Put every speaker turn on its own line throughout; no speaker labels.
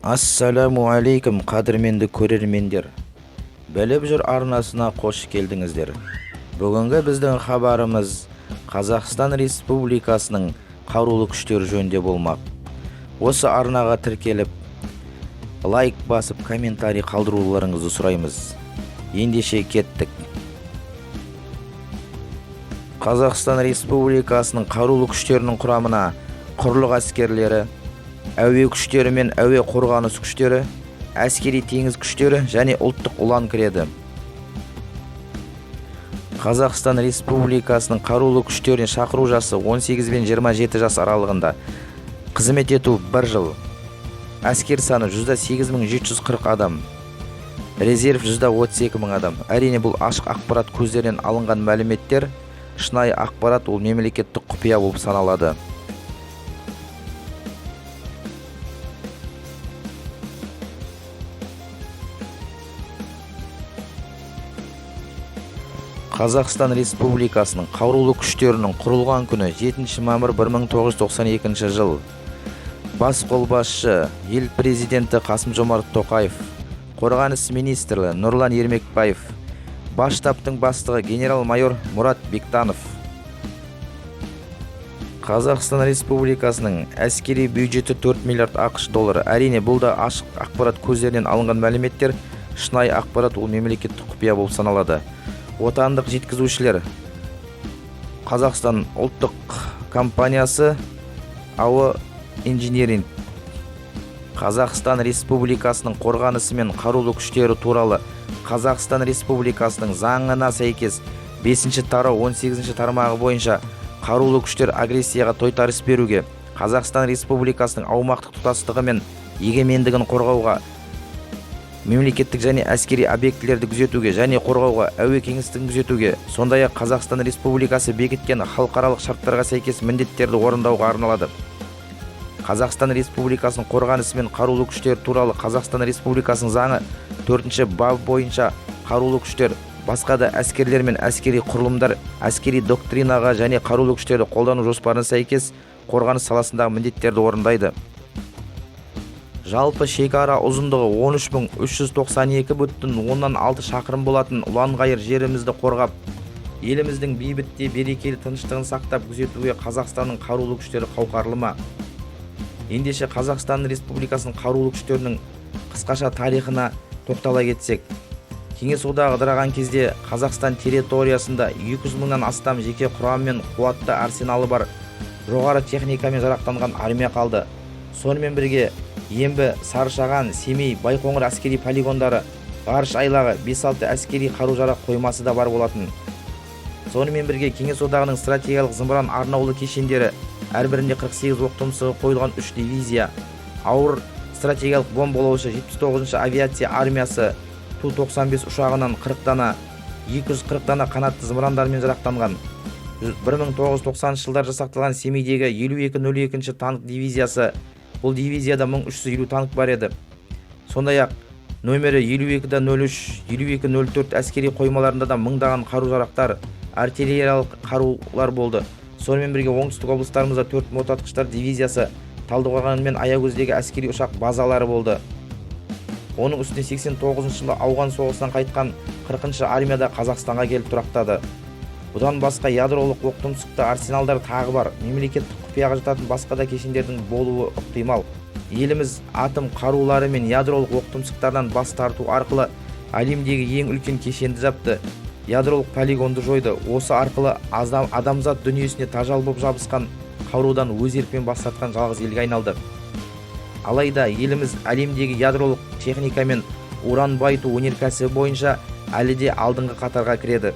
Ассаламу алейкум, қадірменді көрермендер. Біліп жүр арнасына қош келдіңіздер. Бүгінгі біздің хабарымыз Қазақстан Республикасының қарулы күштері жөнінде болмақ. Осы арнаға тіркеліп, лайк басып, комментарий қалдыруларыңызды сұраймыз. Ендеше кеттік. Қазақстан Республикасының қарулы күштерінің құрамына құрлық әскерлері, әуе күштері мен әуе қорғаныс күштері, әскери теңіз күштері және ұлттық ұлан кіреді. Қазақстан Республикасының қарулы күштеріне шақыру жасы 18 бен 27 жас аралығында. Қызмет ету 1 жыл. Әскер саны 8740 адам. Резерв 32.000 адам. Әрине бұл ашық ақпарат көздерінен алынған мәліметтер. Шынайы ақпарат ол мемлекеттік құпия болып саналады. Қазақстан Республикасының қарулы күштерінің құрылған күні 7 мамыр 1992 жыл. Бас қолбасшы ел президенті Қасым-Жомарт Тоқаев, қорғаныс министрі Нұрлан Ермекбаев, бас штабтың бастығы генерал-майор Мұрат Бектанов. Қазақстан Республикасының әскери бюджеті 4 миллиард ақш доллары. Әрине бұл да ашық ақпарат көздерінен алынған мәліметтер. Шынайы ақпарат ол мемлекеттік құпия болып саналады. Отандық жеткізушілер Қазақстан ұлттық компаниясы АО инжиниринг. Қазақстан Республикасының қорғанысы мен қарулы күштері туралы Қазақстан Республикасының заңына сәйкес 5-ші тарау 18-ші тармағы бойынша қарулы күштер агрессияға тойтарыс беруге, Қазақстан Республикасының аумақтық тұтастығы мен егемендігін қорғауға, мемлекеттік және әскери объектілерді күзетуге және қорғауға, әуе кеңістігін күзетуге, сондай-ақ Қазақстан Республикасы бекіткен халықаралық шарттарға сәйкес міндеттерді орындауға арналады. Қазақстан Республикасының қорғанысы мен қарулы күштер туралы Қазақстан Республикасының заңы 4-ші бап бойынша қарулы күштер, басқа да әскерлер мен әскери құрылымдар әскери доктринаға және қарулы күштерді қолдану жоспарына сәйкес қорғаныс саласындағы міндеттерді орындайды. Жалпы шекара ұзындығы 13392,6 шақырым болатын ұланғайыр жерімізді қорғап, еліміздің бейбітте берекелі тыныштығын сақтап күзетуге Қазақстанның қарулы күштері қауқарлы ма? Ендеше Қазақстан Республикасының қарулы күштерінің қысқаша тарихына тоқтала кетсек, Кеңес одағы ыдыраған кезде Қазақстан территориясында 200 мыңнан астам жеке құрам мен қуатты арсеналы бар жоғары техникамен жарақтанған армия қалды. Сонымен бірге Ембі, Сарышаған, Семей, Байқоңыр әскери полигондары, ғарыш айлағы, 5-6 әскери қару-жарақ қоймасы да бар болатын. Сонымен бірге Кеңес одағының стратегиялық зымыран арнаулы кешендері, әрбірінде 48 оқ тұмсығы қойылған 3 дивизия, ауыр стратегиялық бомбалаушы 79-ші авиация армиясы Ту-95 ұшағынан 40 дана, 240 дана қанатты зымырандармен жарақтанған. 1990 жылдар жасақталған Семейдегі 52-02 танк дивизиясы, бұл дивизияда 1350 танк бар еді. Сондай-ақ нөмірі 52-03, 52-04 әскери қоймаларында да мыңдаған қару-жарақтар, артиллериялық қарулар болды. Сонымен бірге оңтүстік облыстарымызда 4 мотоатқыштар дивизиясы, Талдықорған мен Аягөздегі әскери ұшақ базалары болды. Оның үстіне 89 жылы ауған соғысынан қайтқан 40-шы армияда Қазақстанға келіп тұрақтады. Бұдан басқа ядролық оқ-тұмсықты арсеналдар тағы бар. Мемлекеттік құпияға жататын басқа да кешендердің болуы ықтимал. Еліміз атом қарулары мен ядролық оқ-тұмсықтардан бас тарту арқылы әлемдегі ең үлкен кешенді жапты. Ядролық полигонды жойды. Осы арқылы адамзат дүниесіне тажал боп жабысқан қарудан өз еркімен бас тартқан жалғыз елге айналды. Алайда еліміз әлемдегі ядролық техника мен уран байыту өнеркәсібі бойынша әлі де алдыңғы қатарға кіреді.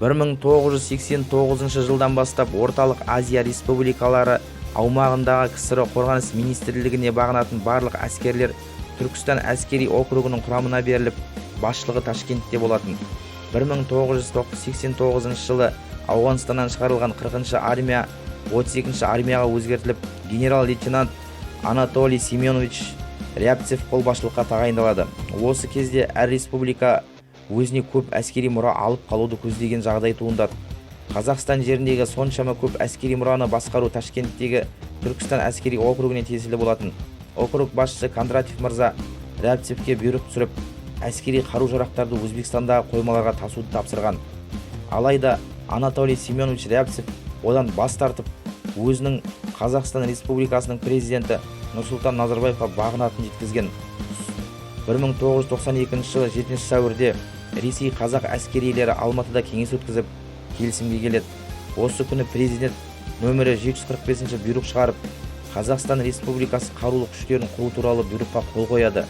1989 жылдан бастап Орталық Азия республикалары аумағындағы КСР қорғаныс министрлігіне бағынатын барлық әскерлер Түркістан әскери округының құрамына беріліп, басшылығы Ташкентте болатын. 1989 жылы Ауғанстаннан шығарылған 40-шы армия 32-ші армияға өзгертіліп, генерал-лейтенант Анатолий Семенович Рябцев қолбасшылыққа тағайындалады. Осы кезде әр республика өзіне көп әскери мұра алып қалуды көздеген жағдай туындады. Қазақстан жеріндегі соншама көп әскери мұраны басқару Ташкенттегі Түркістан әскери округіне тиесілі болатын. округ басшысы Кондратьев мырза Рябцевке бұйрық түсіріп, әскери қару-жарақтарды Өзбекстандағы қоймаларға тасуды тапсырған. Алайда Анатолий Семенович Рябцев одан бас тартып, өзінің Қазақстан Республикасының президенті Нұрсұлтан Назарбаевқа бағынатынын жеткізген. 1992 жылы 7 сәуірде Ресей қазақ әскерилері Алматыда кеңес өткізіп, келісімге келеді. Осы күні президент нөмірі 745 бұйрық шығарып, Қазақстан Республикасы қарулы күштерін құру туралы бұйрыққа қол қояды.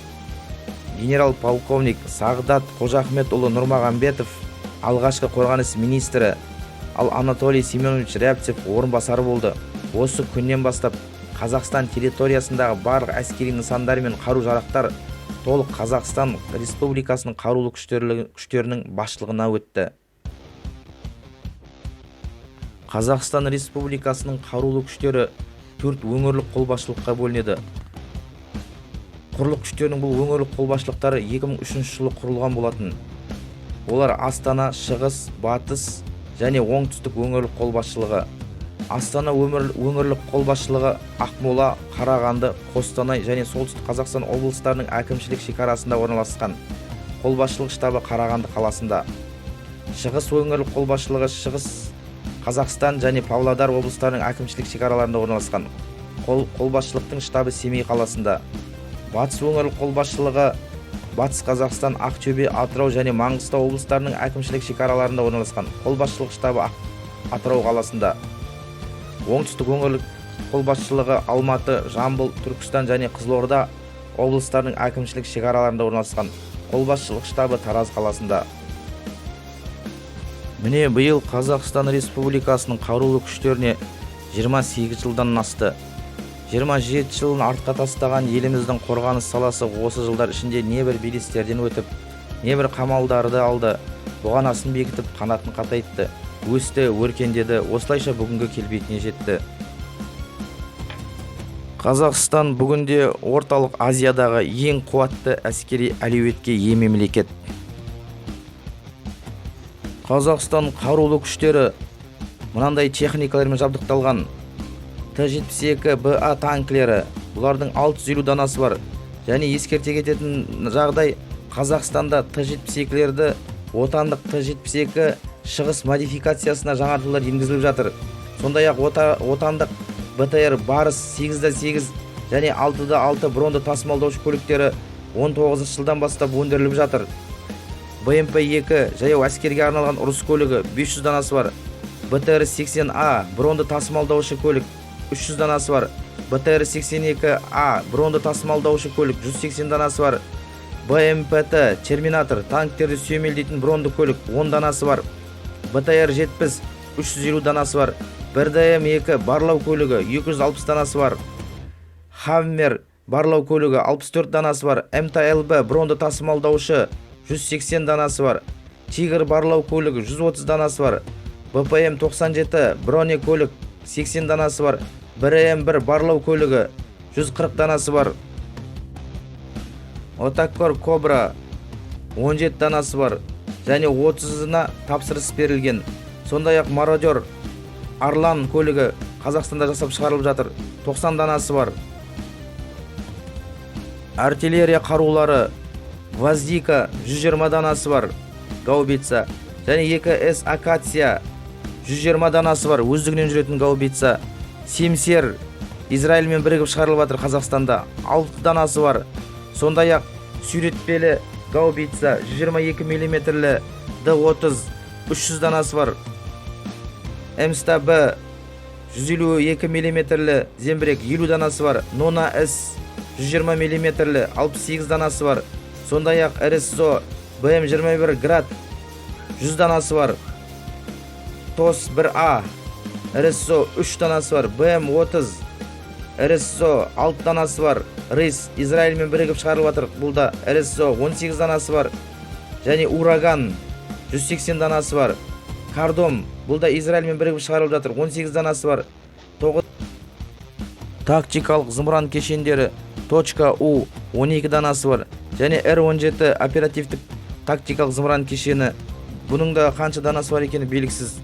Генерал-полковник Сағдат Қожахметұлы Нұрмағамбетов алғашқы қорғаныс министрі, ал Анатолий Семенович Рябцев орынбасары болды. Осы күннен бастап Қазақстан территориясындағы барлық әскери нысандар мен қару-жарақтар толық Қазақстан Республикасының қарулы күштерінің басшылығына өтті. Қазақстан Республикасының қарулы күштері 4 өңірлік қолбасшылыққа бөлінеді. Құрлық күштерінің бұл өңірлік қолбасшылықтары 2003 жылы құрылған болатын. Олар Астана, Шығыс, Батыс және Оңтүстік өңірлік қолбасшылығы. Астана өңірлік қолбасшылығы Ақмола, Қарағанды, Қостанай және Солтүстік Қазақстан облыстарының әкімшілік шекарасында орналасқан. Қолбасшылық штабы Қарағанды қаласында. Шығыс өңірлік қолбасшылығы Шығыс Қазақстан және Павлодар облыстарының әкімшілік шекараларында орналасқан. Қолбасшылықтың штабы Семей қаласында. Батыс өңірлік қолбасшылығы Батыс Қазақстан, Ақтөбе, Атырау және Маңғыстау облыстарының әкімшілік шекараларында орналасқан. Қолбасшылық штабы Атырау қаласында. Оңтүстік өңірлік қолбасшылығы Алматы, Жамбыл, Түркістан және Қызылорда облыстарының әкімшілік шекараларында орналасқан. Қолбасшылық штабы Тараз қаласында. Міне биыл Қазақстан Республикасының қарулы күштеріне 28 жылдан асты. 27 жылын артқа тастаған еліміздің қорғаныс саласы осы жылдар ішінде небір белестерден өтіп, небір қамалдарды алды, бұғанасын бекітіп, қанатын қатайтты, өсті, өркендеді, осылайша бүгінгі келбетіне жетті. Қазақстан бүгінде орталық Азиядағы ең қуатты әскери әлеуетке ие мемлекет. Қазақстан қарулы күштері мынандай техникалармен жабдықталған. Т-72БА танкілері, бұлардың 650 данасы бар. Және ескерте кететін жағдай, Қазақстанда Т-72-лерді отандық Т-72 шығыс модификациясына жаңартулар енгізіліп жатыр. Сондай-ақ отандық БТР Барыс 8-8 және 6-6 бронды тасымалдаушы көліктері 19 жылдан бастап өндіріліп жатыр. БМП-2 жаяу әскерге арналған ұрыс көлігі 500 данасы бар. БТР-80А бронды тасымалдаушы көлік 300 данасы бар. БТР-82А бронды тасымалдаушы көлік 180 данасы бар. БМП-Т Терминатор танктерді сүйемелдейтін бронды көлік 10 данасы бар. БТР-70 350 данасы бар. БРДМ-2 барлау көлігі 260 данасы бар. Хаммер барлау көлігі 64 данасы бар. МТЛБ бронды тасымалдаушы 180 данасы бар. Тигр барлау көлігі 130 данасы бар. БПМ-97 броне көлік 80 данасы бар. БРМ-1 барлау көлігі 140 данасы бар. Отаккор Кобра 17 данасы бар және 30-ына тапсырыс берілген. Сондай-ақ Мародер Арлан көлігі Қазақстанда жасап шығарылып жатыр, 90 данасы бар. Артиллерия қарулары Гвоздика 120 данасы бар, гаубица және 2С Акация 120 данасы бар, өздігінен жүретін гаубица. Семсер Израильмен бірігіп шығарылып жатыр Қазақстанда, 6 данасы бар. Сондай-ақ сүйретпелі гаубица 122 мм-лі Д-30 300 данасы бар. МСТБ 152 мм-лі зембірек 50 данасы бар. Нона С 120 мм-лі 68 данасы бар. Сондай-ақ РСЗО БМ-21 Град 100 данасы бар. ТОС-1А РСЗО 3 данасы бар. БМ-30 РСЗО 6 данасы бар. Рейс Израильмен бірігіп шығарылып жатыр. Бұлда РСЗО 18 данасы бар. Және Ураган 180 данасы бар. Кардом бұлда Израильмен бірігіп шығарылып жатыр. 18 данасы бар. Тактикалық зымыран кешендері .У 12 данасы бар. Және Р-17 оперативтік тактикалық зымыран кешені. Бұның да қанша данасы бар екені белгісіз.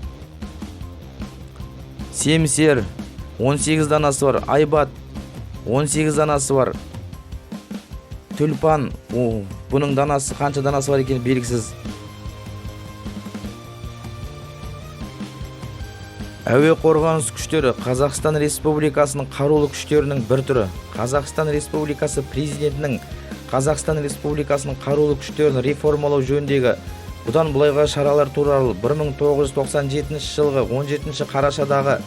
Семсер 18 данасы бар. Айбат 18 данасы бар. Тюльпан, бұның данасы қанша данасы бар екені белгісіз. Әуе қорғаныс күштері Қазақстан Республикасының қарулы күштерінің бір түрі. Қазақстан Республикасы президентінің Қазақстан Республикасының қарулы күштерін реформалау жөніндегі бұдан былайғы шаралар туралы 1997 жылғы 17 қарашадағы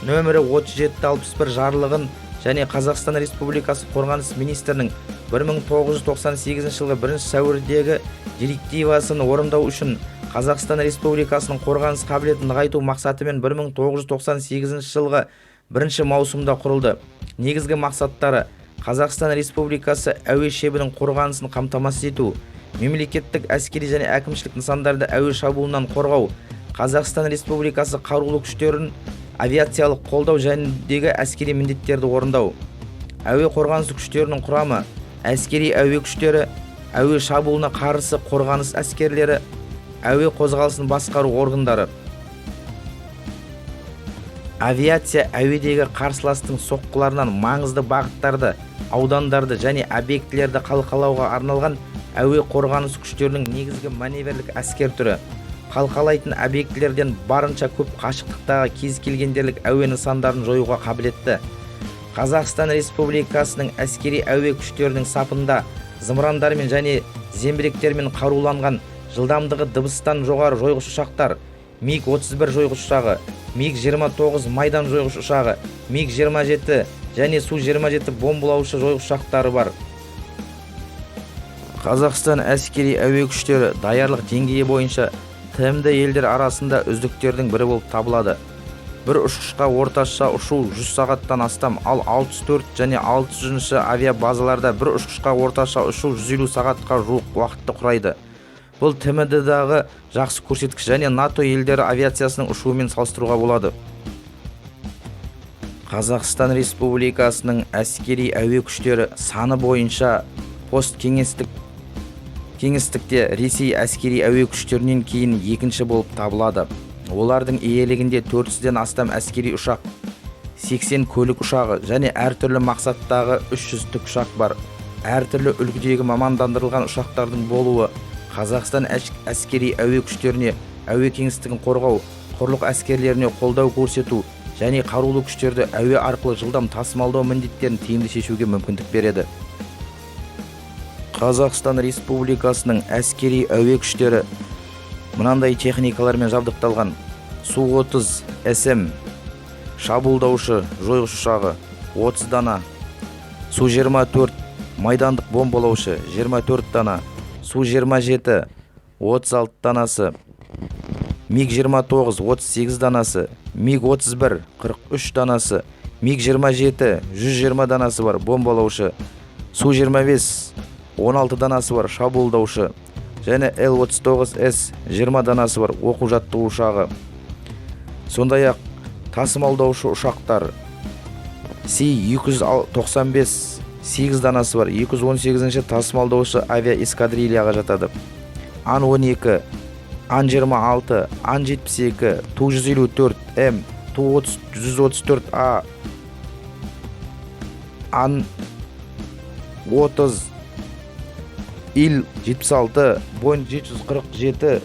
нөмірі 3761 жарлығын және Қазақстан Республикасы қорғаныс министрінің 1998 жылғы 1 сәуірдегі директивасын орындау үшін Қазақстан Республикасының қорғаныс қабілетін нығайту мақсатымен 1998 жылғы 1 маусымда құрылды. Негізгі мақсаттары: Қазақстан Республикасы әуе шебінің қорғанысын қамтамасыз ету, мемлекеттік әскери және әкімшілік нысандарды әуе шабуылынан қорғау, Қазақстан Республикасы қарулы күштерін авиациялық қолдау жөніндегі әскери міндеттерді орындау. Әуе қорғанысы күштерінің құрамы: әскери әуе күштері, әуе шабуылына қарсы қорғаныс әскерлері, әуе қозғалысын басқару органдары. Авиация әуедегі қарсыластың соққыларынан маңызды бағыттарды, аудандарды және объектілерді қалқалауға арналған әуе қорғаныс күштерінің негізгі маневрлік әскер түрі. Қалқалайтын объектілерден барынша көп қашықтықтағы кез келгендерлік әуе нысандарын жоюға қабілетті. Қазақстан Республикасының әскери әуе күштерінің сапында зымырандармен және зеңбіректермен қаруланған жылдамдығы дыбыстан жоғары жойғыш ұшақтар, МиГ-31 жойғыш ұшағы, МиГ-29 майдан жойғыш ұшағы, МиГ-27 және Су-27 бомбалаушы жойғыш ұшақтары бар. Қазақстан әскери әуе күштері даярлық деңгейі бойынша ТМД елдер арасында үздіктердің бірі болып табылады. Бір ұшқышқа орташа ұшу 100 сағаттан астам, ал 64 және 600 авиабазаларда бір ұшқышқа орташа ұшу 150 сағатқа жуық уақытты құрайды. Бұл ТМД-дағы жақсы көрсеткіш және НАТО елдері авиациясының ұшуымен салыстыруға болады. Қазақстан Республикасының әскери әуе күштері саны бойынша посткеңестікте Ресей әскери әуе күштерінен кейін екінші болып табылады. Олардың иелігінде 400-ден астам әскери ұшақ, 80 көлік ұшағы және әртүрлі мақсаттағы 300 тікұшақ бар. Әртүрлі үлгідегі мамандандырылған ұшақтардың болуы Қазақстан әскери әуе күштеріне әуе кеңістігін қорғау, құрлық әскерлеріне қолдау көрсету және қарулы күштерді әуе арқылы жылдам тасымалдау міндеттерін тиімді шешуге мүмкіндік береді. Қазақстан Республикасының әскери әуе күштері мынандай техникалармен жабдықталған: Су-30 СМ шабуылдаушы жойғыш ұшағы 30 дана, Су-24 майдандық бомбалаушы 24 дана, Су-27 36 данасы, МиГ-29 38 данасы, МиГ-31 43 данасы, МиГ-27 120 данасы бар бомбалаушы, Су-25 16 данасы бар шабуылдаушы және Л-39С 20 данасы бар оқу-жаттығу ұшағы. Сондай-ақ тасымалдаушы ұшақтар: Си-295 8 данасы бар 218-ші тасымалдаушы авиаэскадрильяға жатады. Ан-12, Ан-26, Ан-72, Ту-154М, Ту-134А, Ан-30, Ил-76, Боинг 747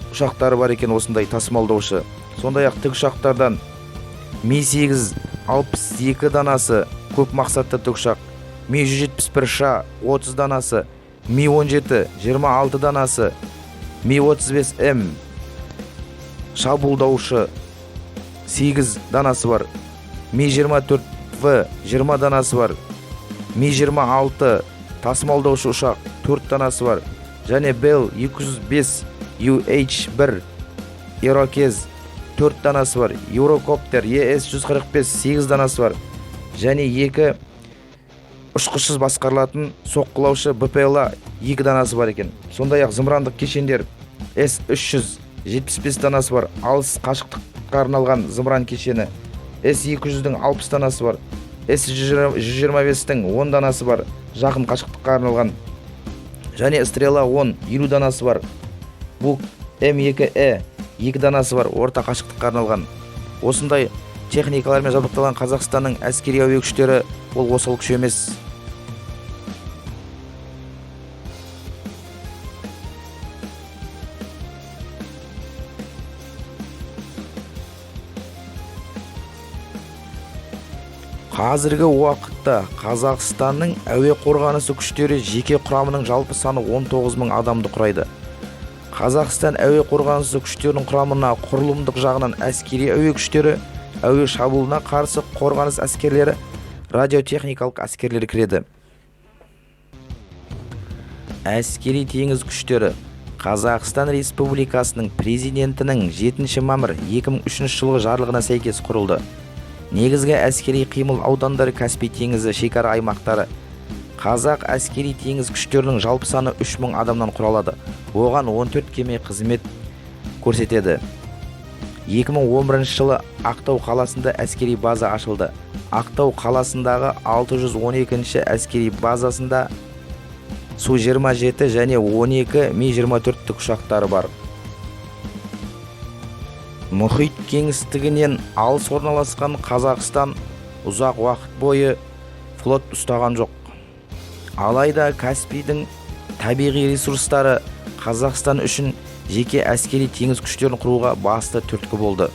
ұшақтары бар екен осындай тасымалдаушы. Сондай-ақ тікұшақтардан Ми-8 62 данасы көп мақсатты тікұшақ, Ми-171Ш 30 данасы, Ми-17 26 данасы, Ми-35М шабуылдаушы 8 данасы бар, Ми-24В 20 данасы бар, Ми-26 тасымалдаушы ұшақ 4 данасы бар және Бел-205 UH-1 Ирокез 4 данасы бар, Еурокоптер ЕС-145 8 данасы бар және 2 ұшқышсыз басқарылатын соққылаушы БПЛА 2 данасы бар екен. Сондай-ақ зымырандық кешендер С-375 данасы бар, алыс қашықтыққа арналған зымыран кешені, С-200-дің 60 данасы бар, С-125-дің 10 данасы бар, жақын қашықтыққа арналған, және Стрела 10 50 данасы бар, Бук М2Э 2 данасы бар, орта қашықтыққа арналған. Осындай техникалармен жабдықталған Қазақстанның әскери әуе күштері ол осал күш емес. Қазіргі уақытта Қазақстанның әуе қорғанысы күштері жеке құрамының жалпы саны 19.000 адамды құрайды. Қазақстан әуе қорғанысы күштерінің құрамына құрылымдық жағынан әскери әуе күштері, әуе шабуылына қарсы қорғаныс әскерлері, радиотехникалық әскерлері кіреді. Әскери теңіз күштері Қазақстан Республикасының президентінің 7 мамыр 2003 жылғы жарлығына сәйкес құрылды. Негізгі әскери қимыл аудандары Каспий теңізі шекара аймақтары. Қазақ әскери теңіз күштерінің жалпы саны 3000 адамнан құралады. Оған 14 кеме қызмет көрсетеді. 2011 жылы Ақтау қаласында әскери база ашылды. Ақтау қаласындағы 612-ші әскери базасында Су-27 және 12 Ми-24 тікұшақтары бар. Мұхит кеңістігінен алыс орналасқан Қазақстан ұзақ уақыт бойы флот ұстаған жоқ. Алайда Каспийдің табиғи ресурстары Қазақстан үшін жеке әскери теңіз күштерін құруға басты түрткі болды.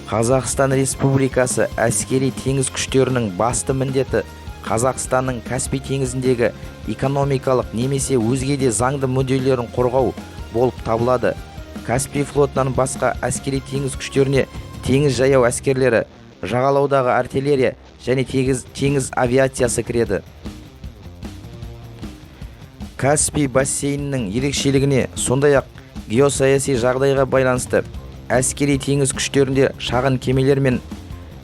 Қазақстан Республикасы әскери теңіз күштерінің басты міндеті Қазақстанның Каспий теңізіндегі экономикалық немесе өзге де заңды мүдделерін қорғау болып табылады. Каспий флотынан басқа әскери теңіз күштеріне теңіз жаяу әскерлері, жағалаудағы артиллерия және теңіз авиациясы кіреді. Каспий бассейнінің ерекшелігіне, сондай-ақ геосаяси жағдайға байланысты әскери теңіз күштерінде шағын кемелер мен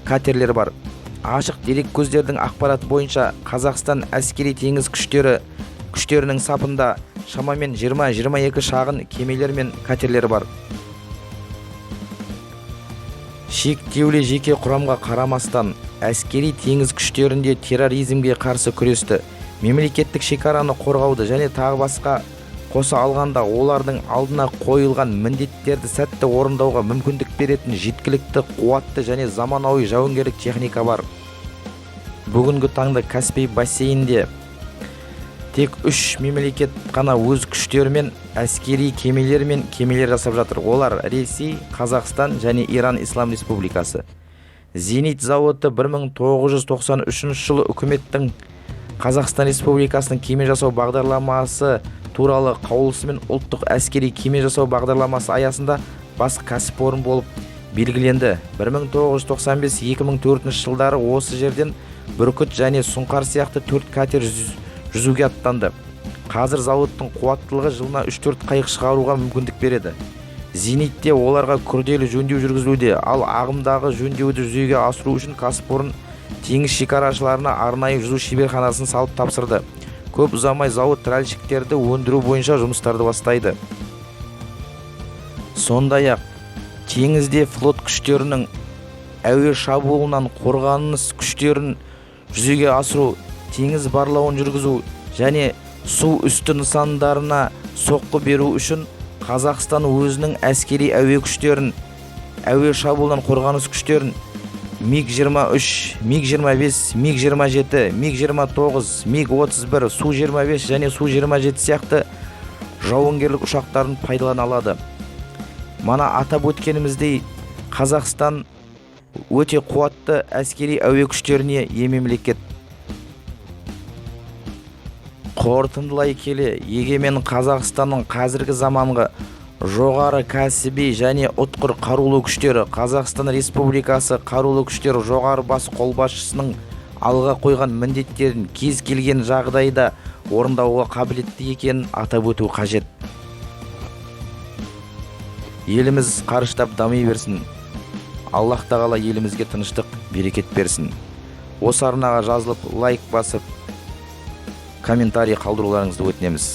катерлер бар. Ашық дерек көздердің ақпараты бойынша Қазақстан әскери теңіз күштерінің сапында шамамен 20-22 шағын кемелер мен катерлер бар. Шектеулі жеке құрамға қарамастан әскери теңіз күштерінде терроризмге қарсы күресті, мемлекеттік шекараны қорғауды және тағы басқа қоса алғанда олардың алдына қойылған міндеттерді сәтті орындауға мүмкіндік беретін жеткілікті қуатты және заманауи жауынгерлік техника бар. Бүгінгі таңда Каспий бассейнінде тек 3 мемлекет қана өз күштерімен әскери кемелер жасап жатыр. Олар Ресей, Қазақстан және Иран Ислам Республикасы. Зенит зауыты 1993 жылы үкіметтің Қазақстан Республикасының кеме жасау бағдарламасы туралы қаулысымен ұлттық әскери кеме жасау бағдарламасы аясында бас кәсіпорын болып белгіленді. 1995-2004 жылдары осы жерден Бүркіт және Сұңқар сияқты 4 катер жүзуге аттанды. Қазір зауыттың қуаттылығы жылына 3-4 қайық шығаруға мүмкіндік береді. Зенитте оларға күрделі жөндеу жүргізілуде, ал ағымдағы жөндеуді жүзеге асыру үшін кәсіпорын теңіз шекарашыларына арнайы жүзу шеберханасын салып тапсырды. Көп ұзамай зауыт тральщиктерді өндіру бойынша жұмыстарды бастайды. Сондай-ақ теңізде флот күштерінің әуе шабуылынан қорғаныс күштерін жүзеге асыру, теңіз барлауын жүргізу және су үсті нысандарына соққы беру үшін Қазақстан өзінің әскери әуе күштерін, әуе шабуылынан қорғаныс күштерін МиГ-23, МиГ-25, МиГ-27, МиГ-29, МиГ-31, Су-25 және Су-27 сияқты жауынгерлік ұшақтарын пайдалана алады. Мана атап өткеніміздей, Қазақстан өте қуатты әскери әуе күштеріне ие мемлекет. Қорытындылай келе, егемен Қазақстанның қазіргі заманғы жоғары кәсіби және ұтқыр қарулы күштері Қазақстан Республикасы қарулы күштері жоғары бас қолбасшысының алға қойған міндеттерін кез келген жағдайда орындауға қабілетті екенін атап өту қажет. Еліміз қарыштап дами берсін. Аллах тағала елімізге тыныштық, берекет берсін. Осы арнаға жазылып, лайк басып, комментарий қалдыруларыңызды өтінеміз.